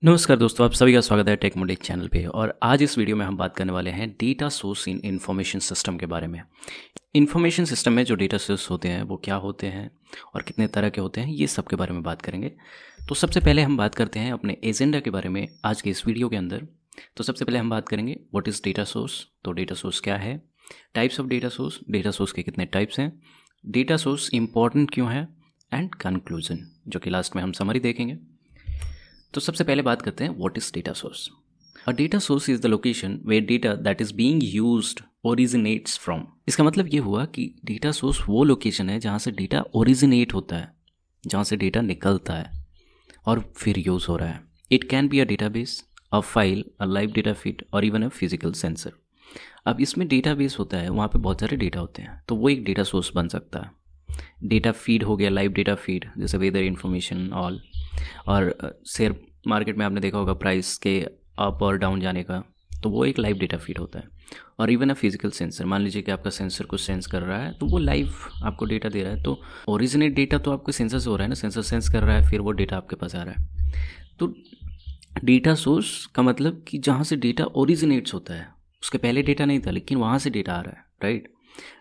नमस्कार दोस्तों, आप सभी का स्वागत है टेक मोडिक चैनल पे। और आज इस वीडियो में हम बात करने वाले हैं डेटा सोर्स इन इंफॉर्मेशन सिस्टम के बारे में। इंफॉर्मेशन सिस्टम में जो डेटा सोर्स होते हैं वो क्या होते हैं और कितने तरह के होते हैं, ये सब के बारे में बात करेंगे। तो सबसे पहले हम बात करते हैं अपने एजेंडा के बारे में आज के इस वीडियो के अंदर। तो सबसे पहले हम बात करेंगे व्हाट इज़ डेटा सोर्स। तो डेटा सोर्स क्या है, टाइप्स ऑफ डेटा सोर्स के कितने टाइप्स हैं, डेटा सोर्स इंपॉर्टेंट क्यों है, एंड कंक्लूजन, जो कि लास्ट में हम समरी देखेंगे। तो सबसे पहले बात करते हैं what is data source. A data source is the location where data that is being used originates from. इसका मतलब ये हुआ कि डेटा सोर्स वो लोकेशन है जहाँ से डेटा ओरिजिनेट होता है, जहाँ से डेटा निकलता है और फिर यूज़ हो रहा है। It can be a database, a file, a live data feed और इवन अ फिजिकल सेंसर। अब इसमें डेटाबेस होता है, वहाँ पे बहुत सारे डेटा होते हैं, तो वो एक डेटा सोर्स बन सकता है। डेटा फीड हो गया, लाइव डेटा फीड, जैसे वेदर इन्फॉर्मेशन ऑल। और शेयर मार्केट में आपने देखा होगा प्राइस के अप और डाउन जाने का, तो वो एक लाइव डेटा फीड होता है। और इवन अ फिजिकल सेंसर, मान लीजिए कि आपका सेंसर कुछ सेंस कर रहा है तो वो लाइव आपको डेटा दे रहा है। तो ओरिजिनेट डेटा तो आपके सेंसर से हो रहा है ना, सेंसर सेंस कर रहा है, फिर वो डेटा आपके पास आ रहा है। तो डेटा सोर्स का मतलब कि जहाँ से डेटा ओरिजिनेट्स होता है, उसके पहले डेटा नहीं था लेकिन वहाँ से डेटा आ रहा है, right.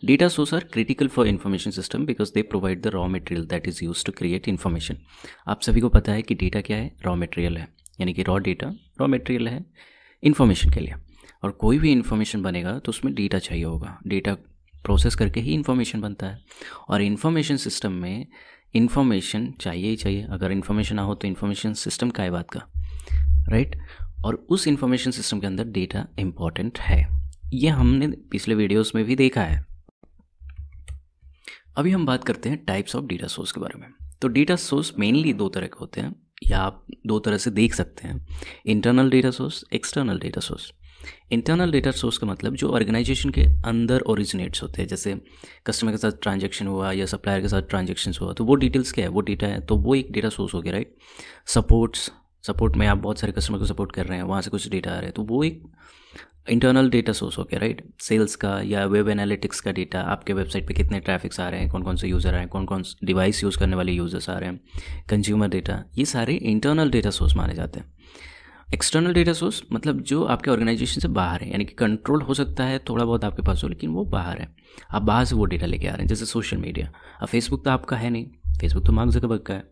Data sources are critical for information system because they provide the raw material that is used to create information. आप सभी को पता है कि डेटा क्या है, रॉ मटेरियल है, यानी कि रॉ डेटा रॉ मटेरियल है इन्फॉर्मेशन के लिए। और कोई भी इन्फॉर्मेशन बनेगा तो उसमें डेटा चाहिए होगा, डेटा प्रोसेस करके ही इन्फॉर्मेशन बनता है। और इन्फॉर्मेशन सिस्टम में इन्फॉर्मेशन चाहिए ही चाहिए, अगर इन्फॉर्मेशन ना हो तो इन्फॉर्मेशन सिस्टम का है बात का, राइट। और उस इन्फॉर्मेशन सिस्टम के अंदर डेटा इम्पॉर्टेंट है, ये हमने पिछले वीडियोस में भी देखा है। अभी हम बात करते हैं टाइप्स ऑफ डेटा सोर्स के बारे में। तो डेटा सोर्स मेनली दो तरह के होते हैं, या आप दो तरह से देख सकते हैं, internal data source, external data source. Internal data source का मतलब जो ऑर्गेनाइजेशन के अंदर ओरिजिनेट्स होते हैं, जैसे कस्टमर के साथ ट्रांजैक्शन हुआ या सप्लायर के साथ ट्रांजैक्शन हुआ, तो वो डिटेल्स क्या है, वो डेटा है, तो वो एक डेटा सोर्स हो गया, राइट। सपोर्ट में आप बहुत सारे कस्टमर को सपोर्ट कर रहे हैं, वहाँ से कुछ डेटा आ रहा है, तो वो एक इंटरनल डेटा सोर्स हो गया, राइट। सेल्स का या वेब एनालिटिक्स का डेटा, आपके वेबसाइट पे कितने ट्रैफिक्स आ रहे हैं, कौन कौन से यूज़र आ रहे हैं, कौन कौन डिवाइस यूज़ करने वाले यूज़र्स आ रहे हैं, कंज्यूमर डेटा, ये सारे इंटरनल डेटा सोर्स माने जाते हैं। एक्सटर्नल डेटा सोर्स मतलब जो आपके ऑर्गेनाइजेशन से बाहर है, यानी कि कंट्रोल हो सकता है थोड़ा बहुत आपके पास हो, लेकिन वो बाहर है, आप बाहर से वो डेटा लेके आ रहे हैं, जैसे सोशल मीडिया। अब फेसबुक तो आपका है नहीं, फेसबुक तो मार्क ज़करबर्ग का है।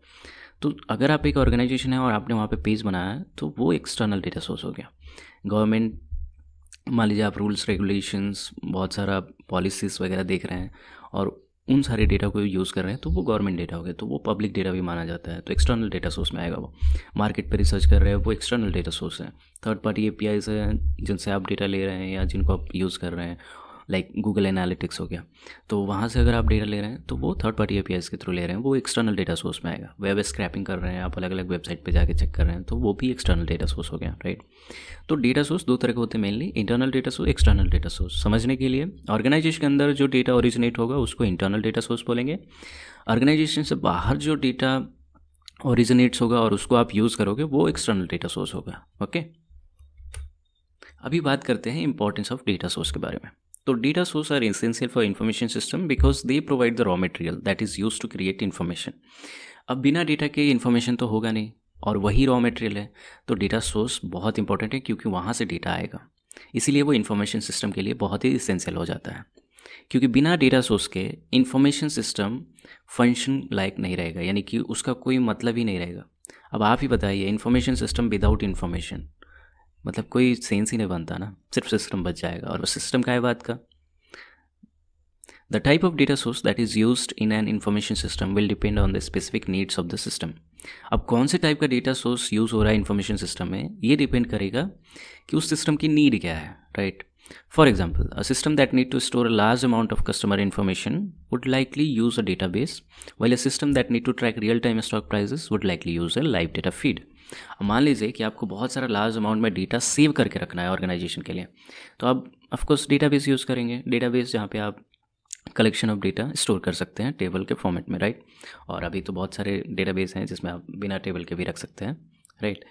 तो अगर आप एक ऑर्गेनाइजेशन है और आपने वहाँ पे पेज बनाया है, तो वो एक्सटर्नल डेटा सोर्स हो गया। गवर्नमेंट, मान लीजिए आप रूल्स रेगुलेशंस, बहुत सारा पॉलिसीज़ वगैरह देख रहे हैं और उन सारे डेटा को यूज़ कर रहे हैं, तो वो गवर्नमेंट डेटा हो गया, तो वो पब्लिक डेटा भी माना जाता है, तो एक्सटर्नल डेटा सोर्स में आएगा। वो मार्केट पे रिसर्च कर रहे हैं, वो एक्सटर्नल डेटा सोर्स है। थर्ड पार्टी एपीआईज हैं जिनसे आप डेटा ले रहे हैं या जिनको आप यूज़ कर रहे हैं, लाइक गूगल एनालिटिक्स हो गया, तो वहाँ से अगर आप डेटा ले रहे हैं तो वो थर्ड पार्टी एपीआईज के थ्रू ले रहे हैं, वो एक्सटर्नल डेटा सोर्स में आएगा। वेब स्क्रैपिंग कर रहे हैं आप, अलग अलग वेबसाइट पे जाके चेक कर रहे हैं, तो वो भी एक्सटर्नल डेटा सोर्स हो गया, राइट। तो डेटा सोर्स दो तरह के होते हैं mainly, internal data source, external data source. समझने के लिए, ऑर्गेनाइजेशन के अंदर जो डेटा ओरिजिनेट होगा उसको इंटरनल डेटा सोर्स बोलेंगे। ऑर्गेनाइजेशन से बाहर जो डेटा ओरिजिनेट्स होगा और उसको आप यूज़ करोगे, वो एक्सटर्नल डेटा सोर्स होगा, ओके। अभी बात करते हैं इंपॉर्टेंस ऑफ डेटा सोर्स के बारे में। तो data source are essential for information system because they provide the raw material that is use to create information. अब बिना डेटा के इन्फॉर्मेशन तो होगा नहीं, और वही रॉ मटेरियल है, तो डेटा सोर्स बहुत इंपॉर्टेंट है क्योंकि वहाँ से डेटा आएगा, इसीलिए वो इन्फॉर्मेशन सिस्टम के लिए बहुत ही इसेंशियल हो जाता है। क्योंकि बिना डेटा सोर्स के इन्फॉर्मेशन सिस्टम फंक्शन लायक नहीं रहेगा, यानी कि उसका कोई मतलब ही नहीं रहेगा। अब आप ही बताइए, इन्फॉर्मेशन सिस्टम विदाउट इन्फॉर्मेशन मतलब कोई सेंस ही नहीं बनता ना, सिर्फ सिस्टम बच जाएगा, और सिस्टम का है बात का। The type of data source that is used in an information system will depend on the specific needs of the system. अब कौन से टाइप का डेटा सोर्स यूज़ हो रहा है इन्फॉर्मेशन सिस्टम में, ये डिपेंड करेगा कि उस सिस्टम की नीड क्या है, right. For example, a system that need to store a large amount of customer information would likely use a database, while a system that need to track real time stock prices would likely use a live data feed. मान लीजिए कि आपको बहुत सारा large amount में data save करके रखना है ऑर्गेनाइजेशन के लिए, तो आप ऑफकोर्स डेटाबेस यूज़ करेंगे, डेटाबेस जहाँ पे आप कलेक्शन ऑफ डेटा स्टोर कर सकते हैं टेबल के फॉर्मेट में, राइट। और अभी तो बहुत सारे डेटाबेस हैं जिसमें आप बिना टेबल के भी रख सकते हैं, राइट।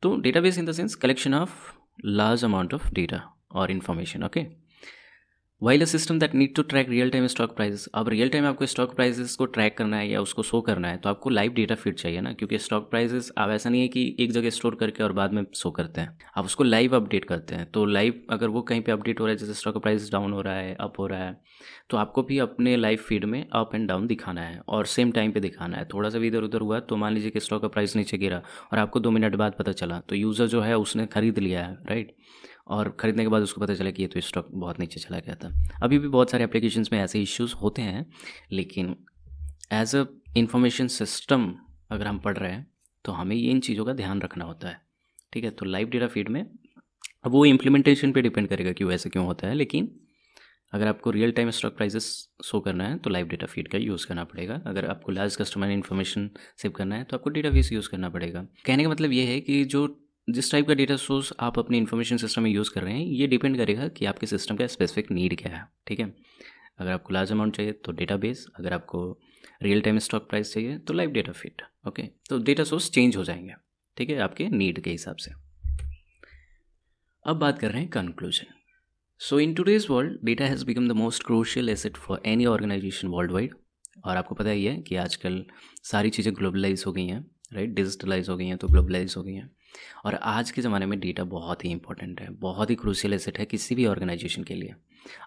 तो database in the sense collection of large amount of data और information, okay. While a system that need to track real time stock prices. अब रियल टाइम आपको स्टॉक प्राइसेस को ट्रैक करना है या उसको शो करना है तो आपको लाइव डेटा फीड चाहिए ना, क्योंकि स्टॉक प्राइसेस आप ऐसा नहीं है कि एक जगह स्टोर करके और बाद में शो करते हैं, आप उसको लाइव अपडेट करते हैं। तो लाइव अगर वो कहीं पे अपडेट हो रहा है, जैसे स्टॉक प्राइस डाउन हो रहा है, अप हो रहा है, तो आपको भी अपने लाइव फीड में अप एंड डाउन दिखाना है और सेम टाइम पे दिखाना है। थोड़ा सा भी इधर उधर हुआ तो मान लीजिए कि स्टॉक का प्राइस नीचे गिरा और आपको 2 मिनट बाद पता चला, तो यूज़र जो है उसने खरीद लिया है, राइट, और ख़रीदने के बाद उसको पता चला कि ये तो स्टॉक बहुत नीचे चला गया था। अभी भी बहुत सारे एप्लीकेशंस में ऐसे इश्यूज होते हैं, लेकिन एज अ इंफॉर्मेशन सिस्टम अगर हम पढ़ रहे हैं तो हमें ये इन चीज़ों का ध्यान रखना होता है, ठीक है। तो लाइव डेटा फीड में वो इम्प्लीमेंटेशन पे डिपेंड करेगा कि वैसे क्यों होता है, लेकिन अगर आपको real time stock prices show करना है तो लाइव डेटा फीड का यूज़ करना पड़ेगा। अगर आपको लार्ज कस्टमर इन्फॉर्मेशन सेव करना है तो आपको डेटाबेस यूज़ करना पड़ेगा। कहने का मतलब ये है कि जिस टाइप का डेटा सोर्स आप अपने इन्फॉर्मेशन सिस्टम में यूज़ कर रहे हैं ये डिपेंड करेगा कि आपके सिस्टम का स्पेसिफिक नीड क्या है, ठीक है। अगर आपको लार्ज अमाउंट चाहिए तो डेटाबेस, अगर आपको रियल टाइम स्टॉक प्राइस चाहिए तो लाइव डेटा फीड, ओके। तो डेटा सोर्स चेंज हो जाएंगे, ठीक है, आपके नीड के हिसाब से। अब बात कर रहे हैं conclusion. So in today's world data has become the most crucial asset for any organization world wide. और आपको पता ही है कि आजकल सारी चीज़ें ग्लोबलाइज हो गई हैं, राइट, डिजिटलाइज हो गई हैं तो ग्लोबलाइज हो गई हैं। और आज के ज़माने में डेटा बहुत ही इंपॉर्टेंट है, बहुत ही क्रूशियल एसेट है किसी भी ऑर्गेनाइजेशन के लिए।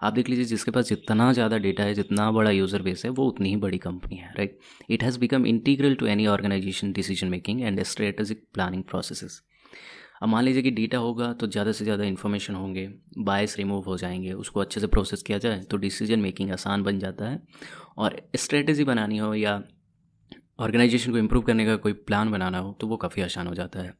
आप देख लीजिए जिसके पास जितना ज़्यादा डेटा है, जितना बड़ा यूज़र बेस है, वो उतनी ही बड़ी कंपनी है, right. It has become integral to any organization decision making and strategic planning processes. अब मान लीजिए कि डेटा होगा तो ज़्यादा से ज़्यादा इन्फॉर्मेशन होंगे, बायस रिमूव हो जाएंगे, उसको अच्छे से प्रोसेस किया जाए तो डिसीजन मेकिंग आसान बन जाता है। और स्ट्रेटेजी बनानी हो या ऑर्गेनाइजेशन को इम्प्रूव करने का कोई प्लान बनाना हो तो वो काफ़ी आसान हो जाता है।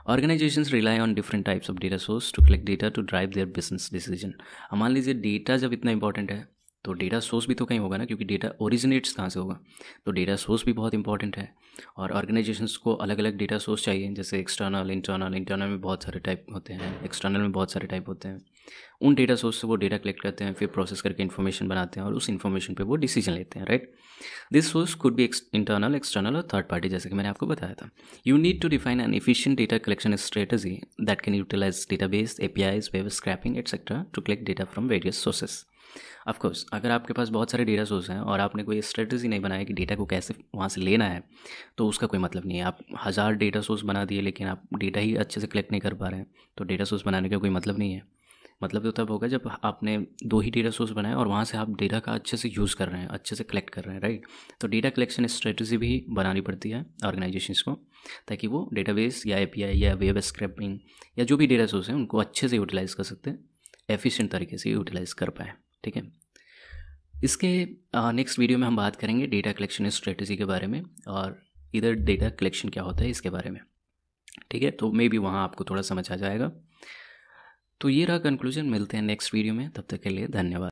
Organizations rely on different types of data source to collect data to drive their business decision. अब मान लीजिए डेटा जब इतना इंपॉर्टेंट है तो डेटा सोर्स भी तो कहीं होगा ना, क्योंकि डेटा ओरिजिनेट्स कहाँ से होगा, तो डेटा सोर्स भी बहुत इंपॉर्टेंट है। और ऑर्गेनाइजेशंस को अलग अलग डेटा सोर्स चाहिए, जैसे एक्सटर्नल, इंटरनल में बहुत सारे टाइप होते हैं, एक्सटर्नल में बहुत सारे टाइप होते हैं। उन डेटा सोर्स से वो डेटा कलेक्ट करते हैं, फिर प्रोसेस करके इन्फॉर्मेशन बनाते हैं और उस इन्फॉर्मेशन पे वो डिसीजन लेते हैं, right. This source could be internal, external और थर्ड पार्टी, जैसे कि मैंने आपको बताया था। You need to define an efficient data collection strategy that can utilize database, APIs, web scraping etcetera to collect data from various sources. Of course अगर आपके पास बहुत सारे डेटा सोर्स हैं और आपने कोई स्ट्रेटजी नहीं बनाया कि डेटा को कैसे वहाँ से लेना है, तो उसका कोई मतलब नहीं है। आप 1000 डेटा सोर्स बना दिए लेकिन आप डेटा ही अच्छे से कलेक्ट नहीं कर पा रहे हैं, तो डेटा सोर्स बनाने का कोई मतलब नहीं है। मतलब तो तब होगा जब आपने 2 ही डेटा सोर्स बनाए और वहाँ से आप डेटा का अच्छे से यूज़ कर रहे हैं, अच्छे से कलेक्ट कर रहे हैं, राइट। तो डेटा कलेक्शन स्ट्रेटजी भी बनानी पड़ती है ऑर्गेनाइजेशंस को, ताकि वो डेटाबेस या एपीआई या वेब स्क्रैपिंग या जो भी डेटा सोर्स हैं उनको अच्छे से यूटिलाइज़ कर सकते हैं, एफिशिएंट तरीके से यूटिलाइज़ कर पाएँ, ठीक है। इसके नेक्स्ट वीडियो में हम बात करेंगे डेटा कलेक्शन स्ट्रेटजी के बारे में और इधर डेटा कलेक्शन क्या होता है इसके बारे में, ठीक है। तो मे बी वहाँ आपको थोड़ा समझ आ जाएगा। तो ये रहा कंक्लूजन, मिलते हैं नेक्स्ट वीडियो में, तब तक के लिए धन्यवाद।